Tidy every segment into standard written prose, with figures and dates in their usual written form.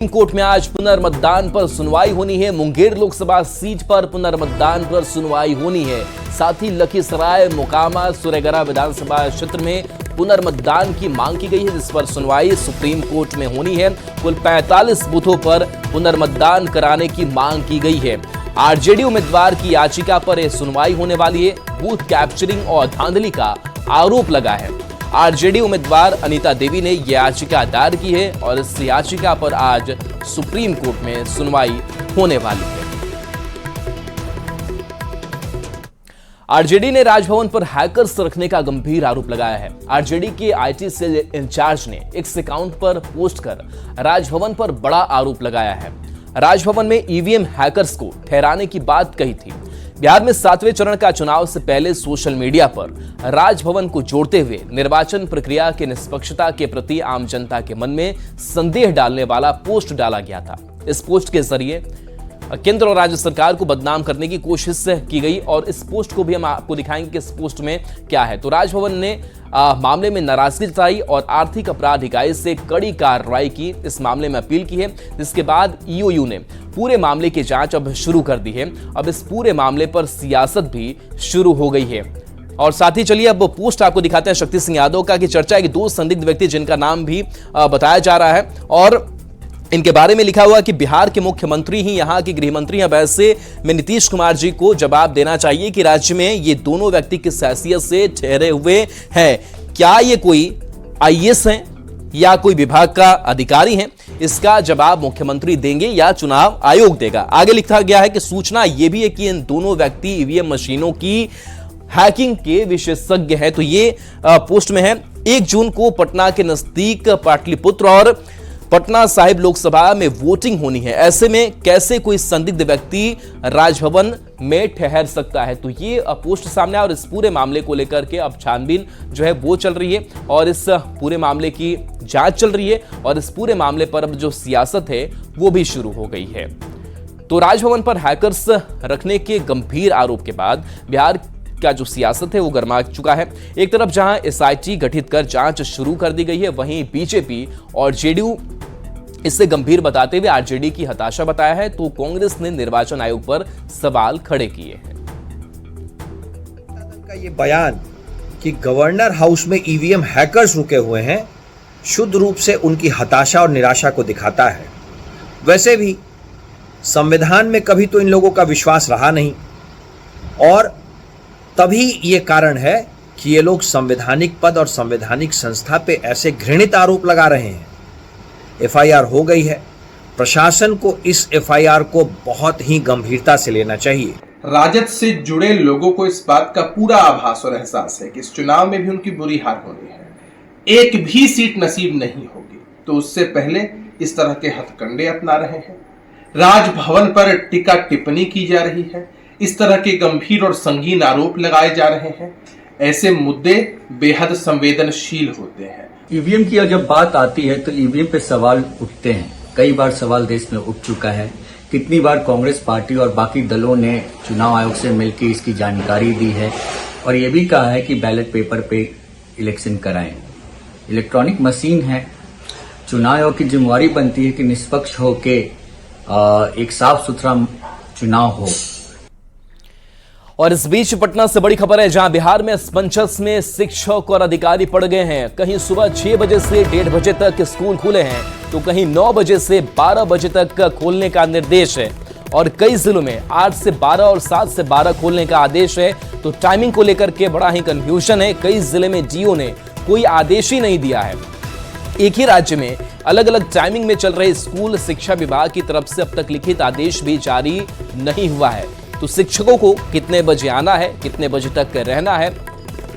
Court में आज पुनर्मतदान पर सुनवाई होनी है। मुंगेर लोकसभा सीट पर पुनर्मतदान पर सुनवाई होनी है। साथ ही लखीसराय, मोकामा, सूर्यगढ़ विधानसभा क्षेत्र में पुनर्मतदान की मांग की गई है, जिस पर सुनवाई सुप्रीम कोर्ट में होनी है। कुल 45 बूथों पर पुनर्मतदान कराने की मांग की गई है। आरजेडी उम्मीदवार की याचिका पर यह सुनवाई होने वाली है। बूथ कैप्चरिंग और धांधली का आरोप लगा है। आरजेडी उम्मीदवार अनीता देवी ने यह याचिका दायर की है और इस याचिका पर आज सुप्रीम कोर्ट में सुनवाई होने वाली है। आरजेडी ने राजभवन पर हैकर्स रखने का गंभीर आरोप लगाया है। आरजेडी के आईटी सेल इंचार्ज ने एक्स अकाउंट पर पोस्ट कर राजभवन पर बड़ा आरोप लगाया है। राजभवन में ईवीएम हैकर्स को ठहराने की बात कही थी। बिहार में 7वें चरण का चुनाव से पहले सोशल मीडिया पर राजभवन को जोड़ते हुए निर्वाचन प्रक्रिया की निष्पक्षता के प्रति आम जनता के मन में संदेह डालने वाला पोस्ट डाला गया था। इस पोस्ट के जरिए केंद्र और राज्य सरकार को बदनाम करने की कोशिश की गई और इस पोस्ट को भी हम आपको दिखाएंगे कि इस पोस्ट में क्या है। तो राजभवन ने मामले में नाराजगी जताई और आर्थिक अपराध इकाई से कड़ी कार्रवाई की, इस मामले में अपील की है, जिसके बाद ईओयू ने पूरे मामले की जांच अब शुरू कर दी है। अब इस पूरे मामले पर सियासत भी शुरू हो गई है। और साथ ही चलिए अब पोस्ट आपको दिखाते हैं शक्ति सिंह यादव का, कि चर्चा है कि 2 संदिग्ध व्यक्ति जिनका नाम भी बताया जा रहा है और इनके बारे में लिखा हुआ कि बिहार के मुख्यमंत्री ही यहाँ के गृह मंत्री हैं। वैसे में नीतीश कुमार जी को जवाब देना चाहिए कि राज्य में ये दोनों व्यक्ति किस हैसियत से ठहरे हुए हैं। क्या ये कोई आईएएस हैं या कोई विभाग का अधिकारी हैं? इसका जवाब मुख्यमंत्री देंगे या चुनाव आयोग देगा। आगे लिखा गया है कि सूचना ये भी है कि इन दोनों व्यक्ति ईवीएम मशीनों की हैकिंग के विशेषज्ञ हैं। तो ये पोस्ट में है। 1 जून को पटना के नजदीक पाटलिपुत्र और पटना साहिब लोकसभा में वोटिंग होनी है। ऐसे में कैसे कोई संदिग्ध व्यक्ति राजभवन में ठहर सकता है? तो ये पोस्ट सामने आया और इस पूरे मामले को लेकर के अब छानबीन जो है वो चल रही है और इस पूरे मामले की जांच चल रही है और इस पूरे मामले पर अब जो सियासत है वो भी शुरू हो गई है। तो राजभवन पर हैकर्स रखने के गंभीर आरोप के बाद बिहार का जो सियासत है वो गर्मा चुका है। एक तरफ जहां एसआईटी गठित कर जांच शुरू कर दी गई है, वहीं बीजेपी और जेडीयू इससे गंभीर बताते हुए आरजेडी की हताशा बताया है। तो कांग्रेस ने निर्वाचन आयोग पर सवाल खड़े किए हैं। का ये बयान कि गवर्नर हाउस में ईवीएम हैकर्स रुके हुए हैं शुद्ध रूप से उनकी हताशा और निराशा को दिखाता है। वैसे भी संविधान में कभी तो इन लोगों का विश्वास रहा नहीं और तभी ये कारण है कि ये लोग संवैधानिक पद और संवैधानिक संस्था पे ऐसे घृणित आरोप लगा रहे हैं। एफआईआर हो गई है। प्रशासन को इस एफआईआर को बहुत ही गंभीरता से लेना चाहिए। राजद से जुड़े लोगों को इस बात का पूरा आभास और एहसास है कि इस चुनाव में भी उनकी बुरी हार होनी है। एक भी सीट नसीब नहीं होगी। तो उससे पहले इस तरह के हथकंडे अपना रहे हैं। राजभवन पर टीका टिप्पणी की जा रही है। इस तरह के गंभीर और संगीन आरोप लगाए जा रहे हैं। ऐसे मुद्दे बेहद संवेदनशील होते हैं। ईवीएम की जब बात आती है तो ईवीएम पे सवाल उठते हैं। कई बार सवाल देश में उठ चुका है। कितनी बार कांग्रेस पार्टी और बाकी दलों ने चुनाव आयोग से मिलकर इसकी जानकारी दी है और ये भी कहा है कि बैलेट पेपर पे इलेक्शन कराएं। इलेक्ट्रॉनिक मशीन है। चुनाव आयोग की जिम्मेवारी बनती है कि निष्पक्ष होके एक साफ सुथरा चुनाव हो। और इस बीच पटना से बड़ी खबर है, जहां बिहार में असमंजस में शिक्षक और अधिकारी पड़ गए हैं। कहीं सुबह 6 बजे से 1:30 बजे तक स्कूल खुले हैं तो कहीं 9 बजे से 12 बजे तक खोलने का निर्देश है और कई जिलों में 8 से 12 और 7 से 12 खोलने का आदेश है। तो टाइमिंग को लेकर के बड़ा ही कंफ्यूजन है। कई जिले में डीओ ने कोई आदेश ही नहीं दिया है। एक ही राज्य में अलग अलग टाइमिंग में चल रहे स्कूल, शिक्षा विभाग की तरफ से अब तक लिखित आदेश भी जारी नहीं हुआ है। तो शिक्षकों को कितने बजे आना है, कितने बजे तक रहना है,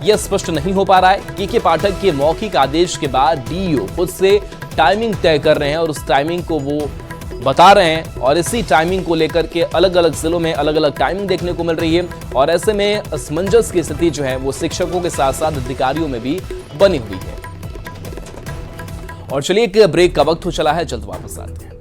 यह स्पष्ट नहीं हो पा रहा है। के पाठक के मौखिक आदेश के बाद डीईओ खुद से टाइमिंग तय कर रहे हैं और उस टाइमिंग को वो बता रहे हैं और इसी टाइमिंग को लेकर के अलग अलग जिलों में अलग अलग टाइमिंग देखने को मिल रही है और ऐसे में असमंजस की स्थिति जो है वो शिक्षकों के साथ साथ अधिकारियों में भी बनी हुई है। और चलिए एक ब्रेक का वक्त हो चला है, जल्द वापस आते हैं।